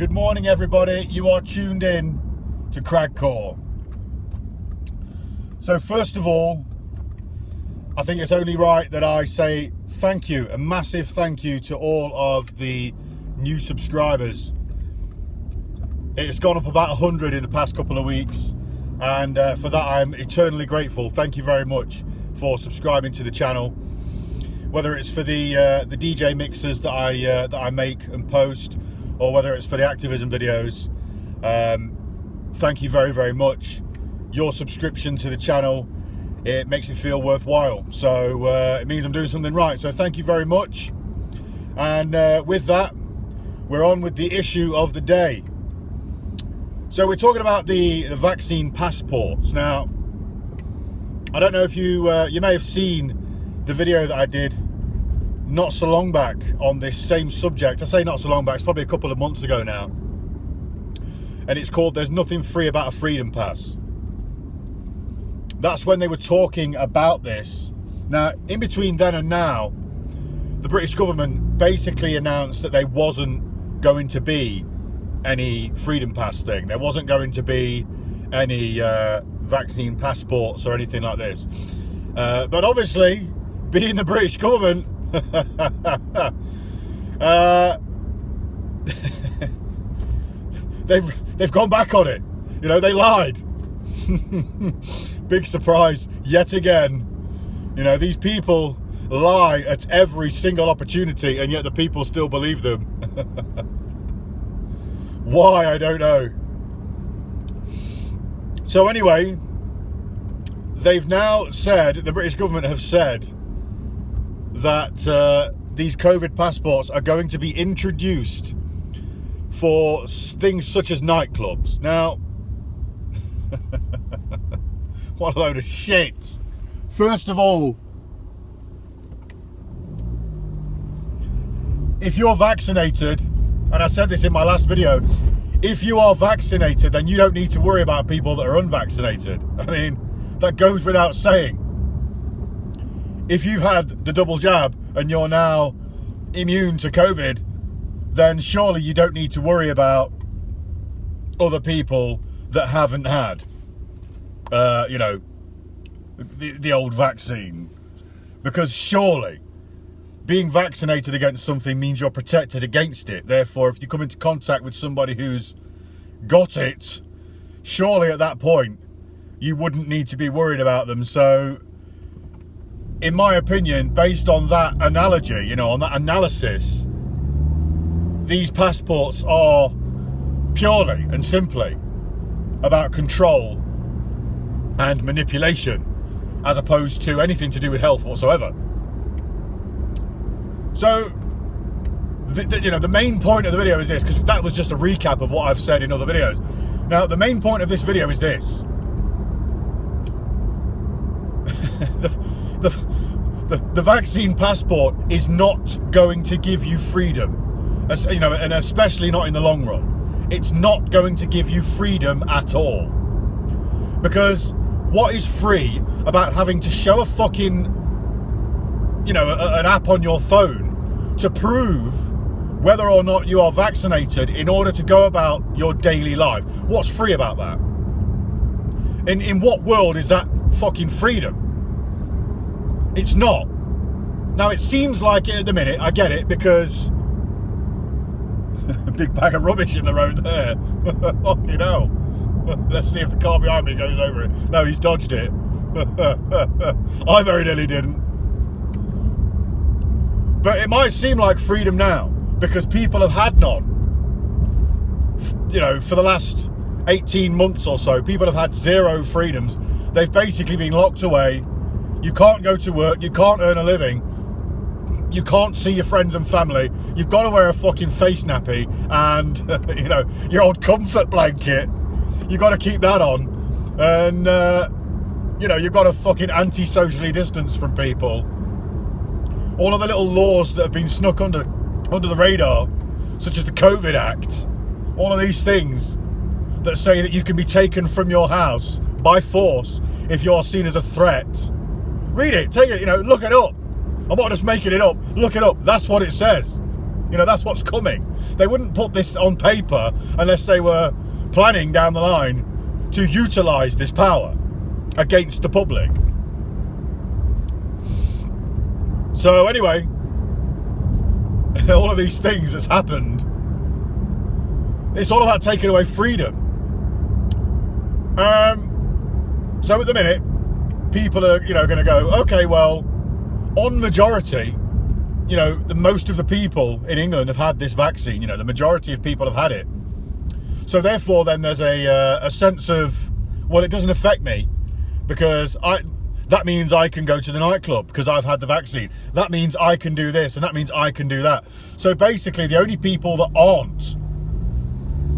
Good morning, everybody. You are tuned in to Cragcore. So first of all, I think it's only right that I say thank you, a massive thank you to all of the new subscribers. It's gone up about 100 in the past couple of weeks, and for that I'm eternally grateful. Thank you very much for subscribing to the channel. Whether it's for the DJ mixes that I make and post, or whether it's for the activism videos, thank you very, very much. Your subscription to the channel, it makes it feel worthwhile. So it means I'm doing something right. So thank you very much. And with that, we're on with the issue of the day. So we're talking about the vaccine passports. Now, I don't know if you may have seen the video that I did not so long back on this same subject. I say not so long back, it's probably a couple of months ago now. And it's called "There's Nothing Free About a Freedom Pass." That's when they were talking about this. Now, in between then and now, the British government basically announced that there wasn't going to be any freedom pass thing. There wasn't going to be any vaccine passports or anything like this. But obviously, being the British government, they've gone back on it. You know, they lied. Big surprise yet again. You know, these people lie at every single opportunity, and yet the people still believe them. Why, I don't know. So anyway, they've now said, the British government have said that these COVID passports are going to be introduced for things such as nightclubs. Now, what a load of shit. First of all, if you're vaccinated, and I said this in my last video, if you are vaccinated, then you don't need to worry about people that are unvaccinated. I mean, that goes without saying. If you've had the double jab and you're now immune to COVID, then surely you don't need to worry about other people that haven't had, you know, the old vaccine. Because surely being vaccinated against something means you're protected against it. Therefore, if you come into contact with somebody who's got it, surely at that point you wouldn't need to be worried about them. So, in my opinion, based on that analogy, you know, on that analysis, these passports are purely and simply about control and manipulation, as opposed to anything to do with health whatsoever. So, you know, the main point of the video is this, because that was just a recap of what I've said in other videos. Now, the main point of this video is this. The vaccine passport is not going to give you freedom, you know, and especially not in the long run. It's not going to give you freedom at all. Because what is free about having to show a fucking, you know, an app on your phone to prove whether or not you are vaccinated in order to go about your daily life? What's free about that? In what world is that fucking freedom? It's not. Now, it seems like it at the minute. I get it, because a big bag of rubbish in the road there. Fucking hell. Let's see if the car behind me goes over it. No, he's dodged it. I very nearly didn't. But it might seem like freedom now, because people have had none. You know, for the last 18 months or so, people have had zero freedoms. They've basically been locked away. You can't go to work, you can't earn a living, you can't see your friends and family, you've got to wear a fucking face nappy and, you know, your old comfort blanket, you've got to keep that on, and, you know, you've got to fucking anti-socially distance from people. All of the little laws that have been snuck under the radar, such as the COVID Act, all of these things that say that you can be taken from your house by force if you're seen as a threat. Read it, take it, you know, look it up. I'm not just making it up. Look it up. That's what it says. You know, that's what's coming. They wouldn't put this on paper unless they were planning down the line to utilise this power against the public. So anyway, all of these things that's happened, it's all about taking away freedom. So at the minute, people are, going to go, okay, well, on majority, the most of the people in England have had this vaccine. The majority of people have had it. So therefore, then there's a sense of, well, it doesn't affect me because that means I can go to the nightclub because I've had the vaccine. That means I can do this and that means I can do that. So basically, the only people that aren't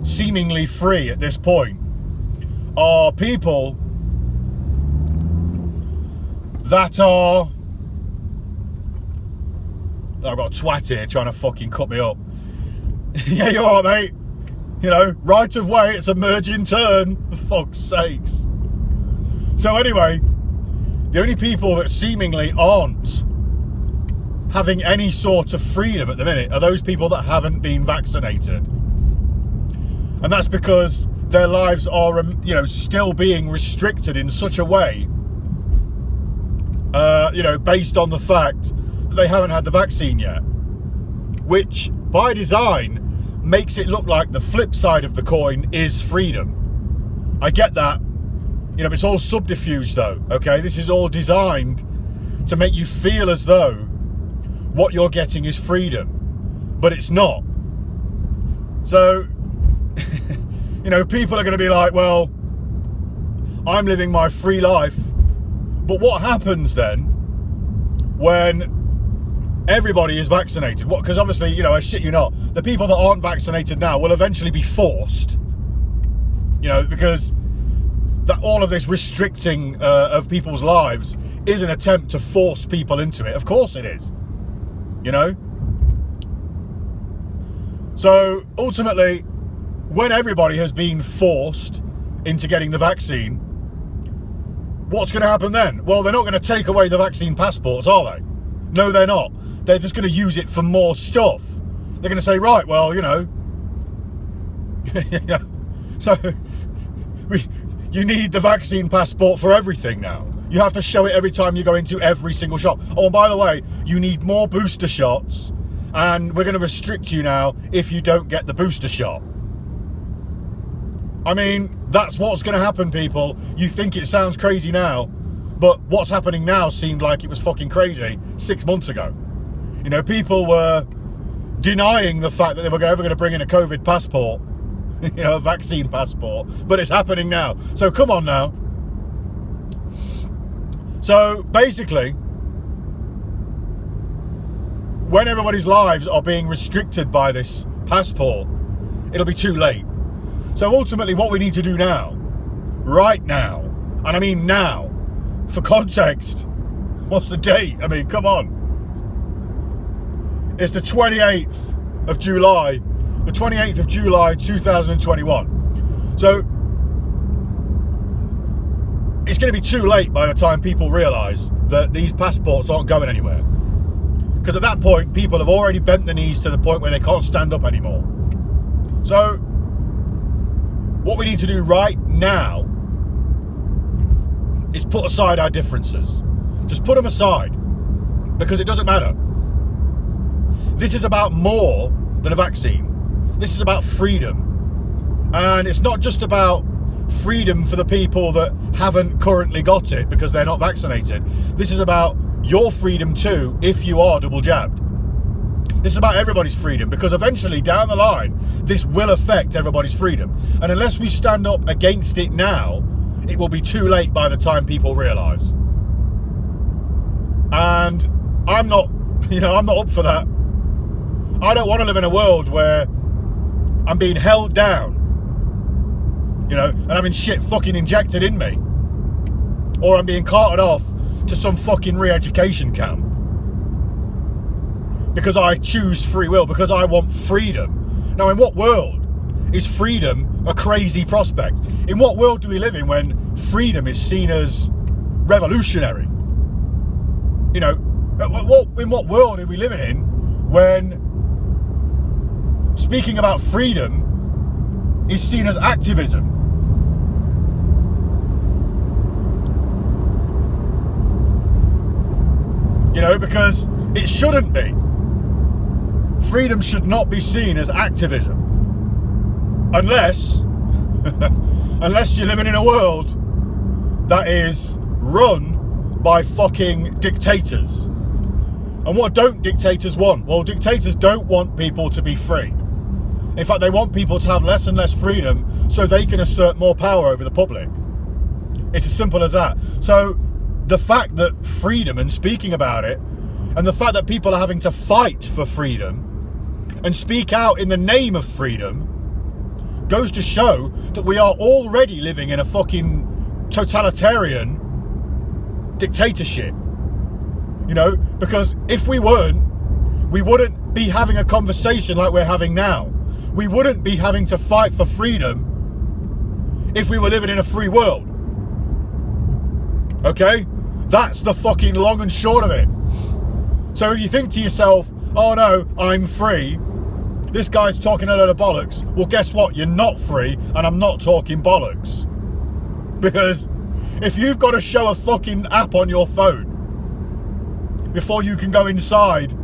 seemingly free at this point are people that are... I've got a twat here trying to fucking cut me up. Yeah, you're alright, mate. Right of way, it's a merging turn. For fuck's sakes. So anyway, the only people that seemingly aren't having any sort of freedom at the minute are those people that haven't been vaccinated. And that's because their lives are, still being restricted in such a way, based on the fact that they haven't had the vaccine yet. Which, by design, makes it look like the flip side of the coin is freedom. I get that. It's all subterfuge though, okay? This is all designed to make you feel as though what you're getting is freedom, but it's not. So, people are going to be like, well, I'm living my free life. But what happens then when everybody is vaccinated? Because obviously, I shit you not, the people that aren't vaccinated now will eventually be forced, because that all of this restricting of people's lives is an attempt to force people into it. Of course it is, So ultimately, when everybody has been forced into getting the vaccine, what's going to happen then? Well, they're not going to take away the vaccine passports, are they? No, they're not. They're just going to use it for more stuff. They're going to say, right, well, so you need the vaccine passport for everything now. You have to show it every time you go into every single shop. Oh, and by the way, you need more booster shots, and we're going to restrict you now if you don't get the booster shot. I mean, that's what's going to happen, people. You think it sounds crazy now, but what's happening now seemed like it was fucking crazy 6 months ago. People were denying the fact that they were ever going to bring in a COVID passport, a vaccine passport, but it's happening now. So come on now. So basically, when everybody's lives are being restricted by this passport, it'll be too late. So ultimately what we need to do now, right now, and I mean now, for context, what's the date? I mean, come on. It's the 28th of July, 2021. So it's going to be too late by the time people realise that these passports aren't going anywhere. Because at that point, people have already bent the knees to the point where they can't stand up anymore. So what we need to do right now is put aside our differences. Just put them aside, because it doesn't matter. This is about more than a vaccine. This is about freedom. And it's not just about freedom for the people that haven't currently got it because they're not vaccinated. This is about your freedom too if you are double jabbed. This is about everybody's freedom, because eventually down the line this will affect everybody's freedom, and unless we stand up against it now, it will be too late by the time people realise. And I'm not up for that. I don't want to live in a world where I'm being held down, and having shit fucking injected in me, or I'm being carted off to some fucking re-education camp because I choose free will, because I want freedom. Now, in what world is freedom a crazy prospect? In what world do we live in when freedom is seen as revolutionary? In what world are we living in when speaking about freedom is seen as activism. You know, because it shouldn't be. Freedom should not be seen as activism. Unless you're living in a world that is run by fucking dictators. And what don't dictators want? Well, dictators don't want people to be free. In fact, they want people to have less and less freedom so they can assert more power over the public. It's as simple as that. So the fact that freedom, and speaking about it, and the fact that people are having to fight for freedom and speak out in the name of freedom goes to show that we are already living in a fucking totalitarian dictatorship. You know, because if we weren't, we wouldn't be having a conversation like we're having now. We wouldn't be having to fight for freedom if we were living in a free world. Okay? That's the fucking long and short of it. So if you think to yourself, oh no, I'm free, this guy's talking a load of bollocks, well guess what? You're not free, and I'm not talking bollocks. Because if you've got to show a fucking app on your phone before you can go inside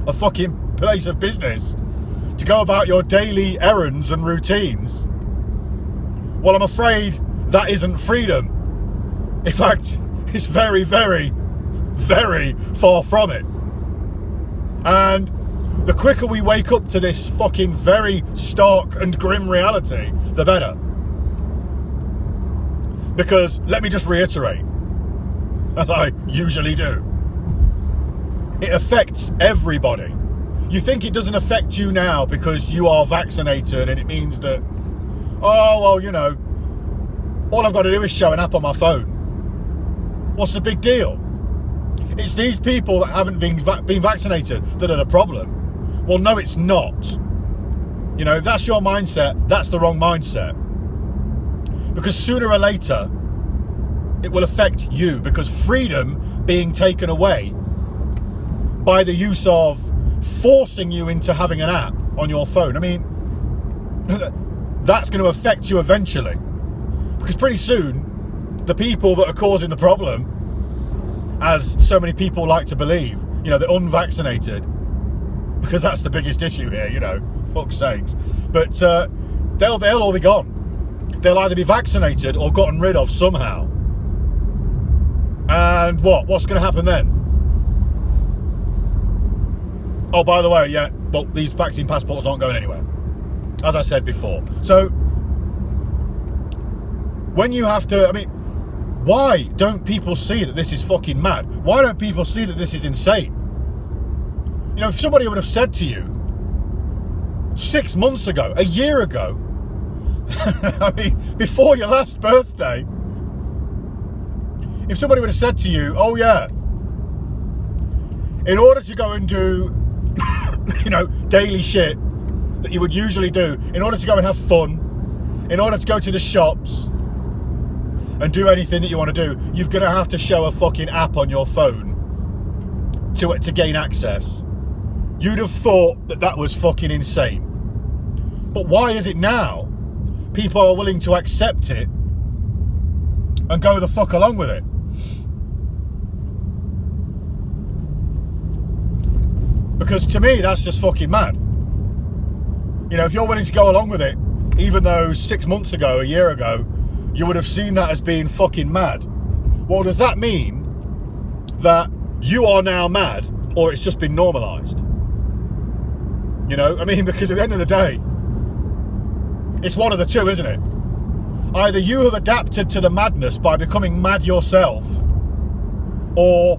a fucking place of business to go about your daily errands and routines, well, I'm afraid that isn't freedom. In fact, it's very, very, very far from it. And the quicker we wake up to this fucking very stark and grim reality, the better. Because, let me just reiterate, as I usually do, it affects everybody. You think it doesn't affect you now because you are vaccinated and it means that, oh, well, you know, all I've got to do is show an app on my phone. What's the big deal? It's these people that haven't been vaccinated that are the problem. Well, no, it's not. You know, if that's your mindset, that's the wrong mindset. Because sooner or later, it will affect you. Because freedom being taken away by the use of forcing you into having an app on your phone, I mean, that's going to affect you eventually. Because pretty soon, the people that are causing the problem, as so many people like to believe, you know, the unvaccinated, because that's the biggest issue here, you know, fuck's sakes. But they'll all be gone. They'll either be vaccinated or gotten rid of somehow. And what's going to happen then? Oh, by the way, yeah, well, these vaccine passports aren't going anywhere, as I said before. So when you have to, I mean, why don't people see that this is fucking mad? Why don't people see that this is insane? You know, if somebody would have said to you 6 months ago, a year ago, I mean, before your last birthday, if somebody would have said to you, oh yeah, in order to go and do, you know, daily shit that you would usually do, in order to go and have fun, in order to go to the shops and do anything that you want to do, you're going to have to show a fucking app on your phone to gain access. You'd have thought that that was fucking insane. But why is it now people are willing to accept it and go the fuck along with it? Because to me, that's just fucking mad. You know, if you're willing to go along with it, even though 6 months ago, a year ago, you would have seen that as being fucking mad. Well, does that mean that you are now mad, or it's just been normalised? You know, I mean, because at the end of the day, it's one of the two, isn't it? Either you have adapted to the madness by becoming mad yourself, or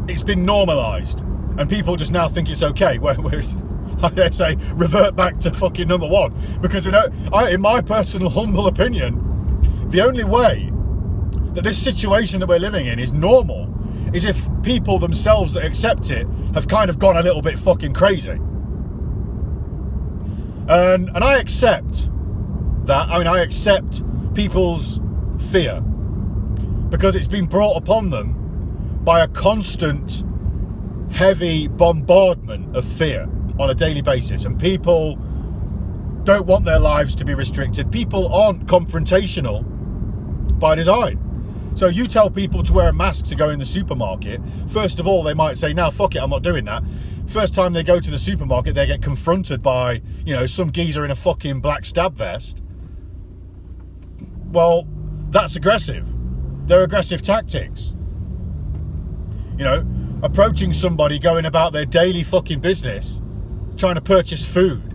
it's been normalised and people just now think it's okay. Whereas, I dare say, revert back to fucking number one. Because, you know, in my personal humble opinion, the only way that this situation that we're living in is normal is if people themselves that accept it have kind of gone a little bit fucking crazy. And I accept that. I mean, I accept people's fear because it's been brought upon them by a constant heavy bombardment of fear on a daily basis, and people don't want their lives to be restricted. People aren't confrontational by design. So you tell people to wear a mask to go in the supermarket. First of all, they might say, "No, fuck it, I'm not doing that." First time they go to the supermarket, they get confronted by, you know, some geezer in a fucking black stab vest. Well, that's aggressive. They're aggressive tactics. You know, approaching somebody going about their daily fucking business, trying to purchase food,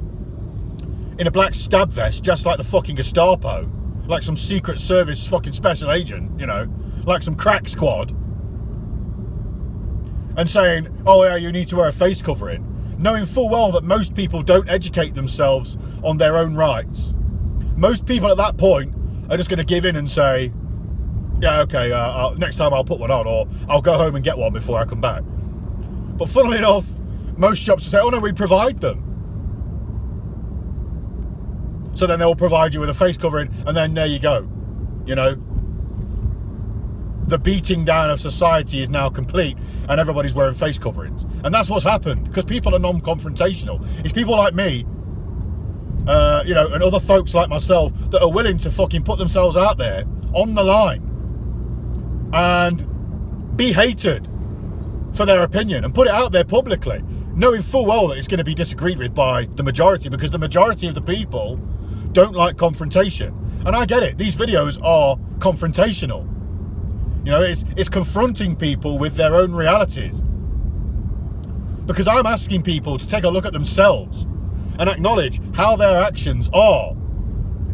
in a black stab vest, just like the fucking Gestapo, like some Secret Service fucking special agent, you know, like some crack squad, and saying, "Oh yeah, you need to wear a face covering," knowing full well that most people don't educate themselves on their own rights. Most people at that point are just going to give in and say, "Yeah, okay, next time I'll put one on, or I'll go home and get one before I come back." But funnily enough, most shops will say, "Oh no, we provide them." So then they'll provide you with a face covering, and then there you go. You know, the beating down of society is now complete, and everybody's wearing face coverings. And that's what's happened, because people are non-confrontational. It's people like me, you know, and other folks like myself that are willing to fucking put themselves out there on the line and be hated for their opinion and put it out there publicly, knowing full well that it's going to be disagreed with by the majority, because the majority of the people don't like confrontation. And I get it, these videos are confrontational. You know, it's confronting people with their own realities, because I'm asking people to take a look at themselves and acknowledge how their actions are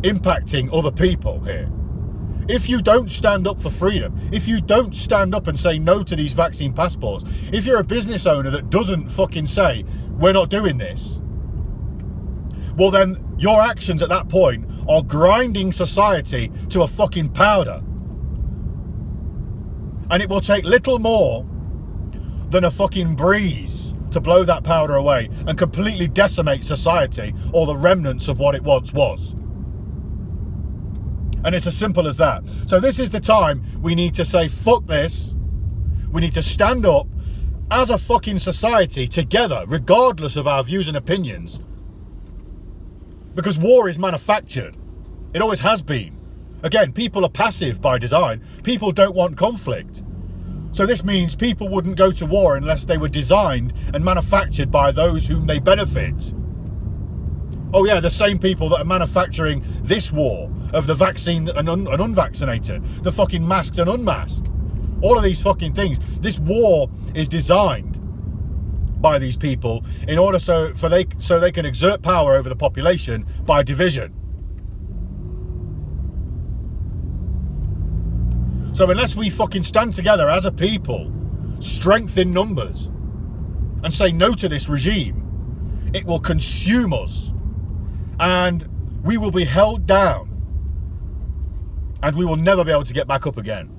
impacting other people here. If you don't stand up for freedom, if you don't stand up and say no to these vaccine passports, if you're a business owner that doesn't fucking say, "We're not doing this," well then your actions at that point are grinding society to a fucking powder. And it will take little more than a fucking breeze to blow that powder away and completely decimate society, or the remnants of what it once was. And it's as simple as that. So this is the time we need to say, fuck this. We need to stand up as a fucking society together, regardless of our views and opinions. Because war is manufactured. It always has been. Again, people are passive by design. People don't want conflict. So this means people wouldn't go to war unless they were designed and manufactured by those whom they benefit. Oh yeah, the same people that are manufacturing this war of the vaccine and unvaccinated, the fucking masked and unmasked. All of these fucking things. This war is designed by these people in order so they can exert power over the population by division. So unless we fucking stand together as a people, strength in numbers, and say no to this regime, it will consume us, and we will be held down, and we will never be able to get back up again,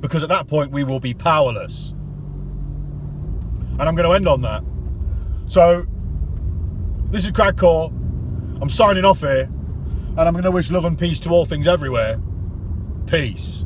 because at that point we will be powerless. And I'm going to end on that. So this is Crackcore. I'm signing off here, and I'm going to wish love and peace to all things everywhere. Peace.